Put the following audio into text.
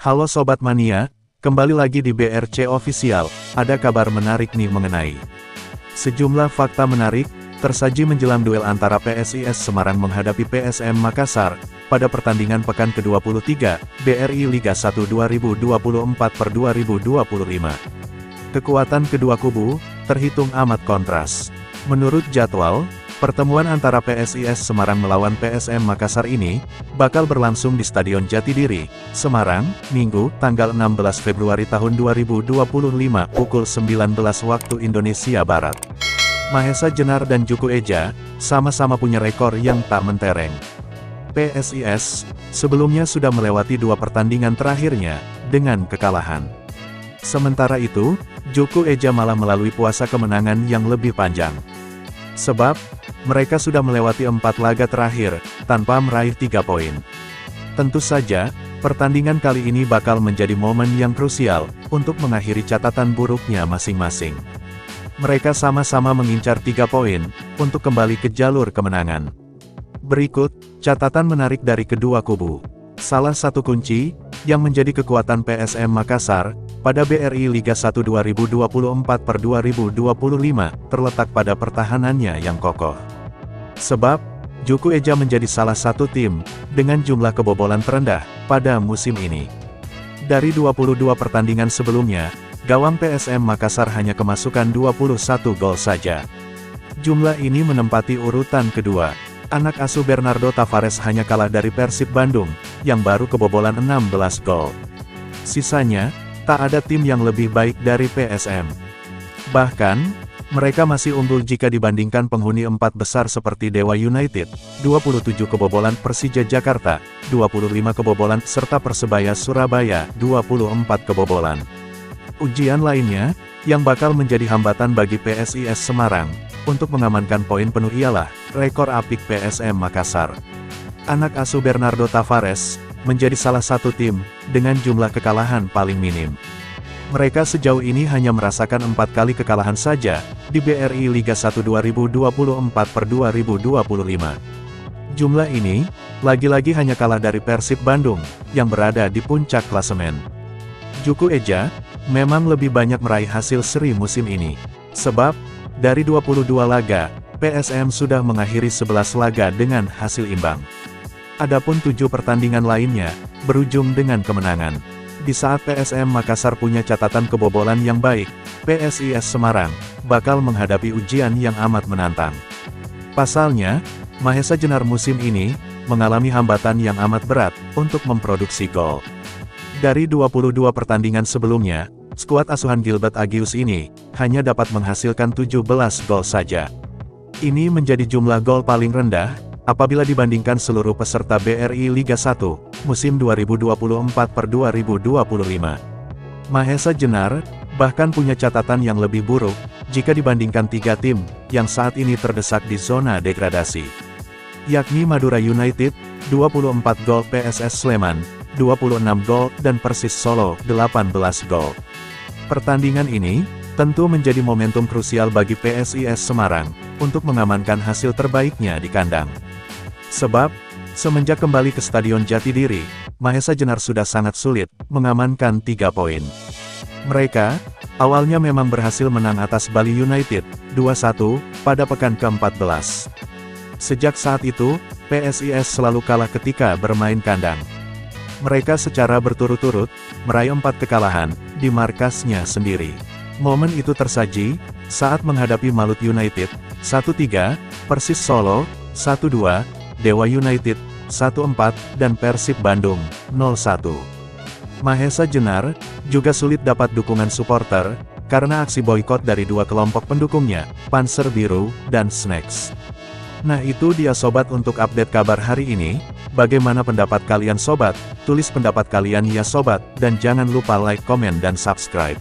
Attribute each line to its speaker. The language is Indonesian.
Speaker 1: Halo Sobat Mania, kembali lagi di BRC Official. Ada kabar menarik nih mengenai sejumlah fakta menarik, tersaji menjelang duel antara PSIS Semarang menghadapi PSM Makassar, pada pertandingan pekan ke-23, BRI Liga 1 2024/2025. Kekuatan kedua kubu, terhitung amat kontras. Menurut jadwal, pertemuan antara PSIS Semarang melawan PSM Makassar ini, bakal berlangsung di Stadion Jatidiri, Semarang, Minggu, tanggal 16 Februari tahun 2025, pukul 19 waktu Indonesia Barat. Mahesa Jenar dan Juku Eja, sama-sama punya rekor yang tak mentereng. PSIS, sebelumnya sudah melewati 2 pertandingan terakhirnya, dengan kekalahan. Sementara itu, Juku Eja malah melalui puasa kemenangan yang lebih panjang. Sebab, mereka sudah melewati 4 laga terakhir, tanpa meraih 3 poin. Tentu saja, pertandingan kali ini bakal menjadi momen yang krusial, untuk mengakhiri catatan buruknya masing-masing. Mereka sama-sama mengincar 3 poin, untuk kembali ke jalur kemenangan. Berikut, catatan menarik dari kedua kubu. Salah satu kunci, yang menjadi kekuatan PSM Makassar, pada BRI Liga 1 2024/2025, terletak pada pertahanannya yang kokoh. Sebab, Juku Eja menjadi salah satu tim, dengan jumlah kebobolan terendah, pada musim ini. Dari 22 pertandingan sebelumnya, gawang PSM Makassar hanya kemasukan 21 gol saja. Jumlah ini menempati urutan kedua. Anak asuh Bernardo Tavares hanya kalah dari Persib Bandung, yang baru kebobolan 16 gol. Sisanya, tak ada tim yang lebih baik dari PSM. Bahkan, mereka masih unggul jika dibandingkan penghuni 4 besar seperti Dewa United, 27 kebobolan Persija Jakarta, 25 kebobolan, serta Persebaya Surabaya, 24 kebobolan. Ujian lainnya, yang bakal menjadi hambatan bagi PSIS Semarang, untuk mengamankan poin penuh ialah, rekor apik PSM Makassar. Anak asuh Bernardo Tavares, menjadi salah satu tim, dengan jumlah kekalahan paling minim. Mereka sejauh ini hanya merasakan 4 kali kekalahan saja, di BRI Liga 1 2024/2025. Jumlah ini, lagi-lagi hanya kalah dari Persib Bandung, yang berada di puncak klasemen. Juku Eja, memang lebih banyak meraih hasil seri musim ini. Sebab, dari 22 laga, PSM sudah mengakhiri 11 laga dengan hasil imbang. Adapun 7 pertandingan lainnya, berujung dengan kemenangan. Di saat PSM Makassar punya catatan kebobolan yang baik, PSIS Semarang, bakal menghadapi ujian yang amat menantang. Pasalnya, Mahesa Jenar musim ini, mengalami hambatan yang amat berat, untuk memproduksi gol. Dari 22 pertandingan sebelumnya, skuad asuhan Gilbert Agius ini, hanya dapat menghasilkan 17 gol saja. Ini menjadi jumlah gol paling rendah, apabila dibandingkan seluruh peserta BRI Liga 1, musim 2024/2025. Mahesa Jenar, bahkan punya catatan yang lebih buruk, jika dibandingkan 3 tim, yang saat ini terdesak di zona degradasi. Yakni Madura United, 24 gol, PSS Sleman, 26 gol, dan Persis Solo, 18 gol. Pertandingan ini, tentu menjadi momentum krusial bagi PSIS Semarang, untuk mengamankan hasil terbaiknya di kandang. Sebab, semenjak kembali ke Stadion Jatidiri, Mahesa Jenar sudah sangat sulit, mengamankan 3 poin. Mereka, awalnya memang berhasil menang atas Bali United, 2-1, pada pekan ke-14. Sejak saat itu, PSIS selalu kalah ketika bermain kandang. Mereka secara berturut-turut, meraih 4 kekalahan, di markasnya sendiri. Momen itu tersaji, saat menghadapi Malut United, 1-3, Persis Solo, 1-2, Dewa United, 1-4, dan Persib Bandung, 0-1. Mahesa Jenar, juga sulit dapat dukungan supporter, karena aksi boykot dari 2 kelompok pendukungnya, Panser Biru, dan Snacks. Nah itu dia sobat untuk update kabar hari ini. Bagaimana pendapat kalian sobat? Tulis pendapat kalian ya sobat, dan jangan lupa like, komen, dan subscribe.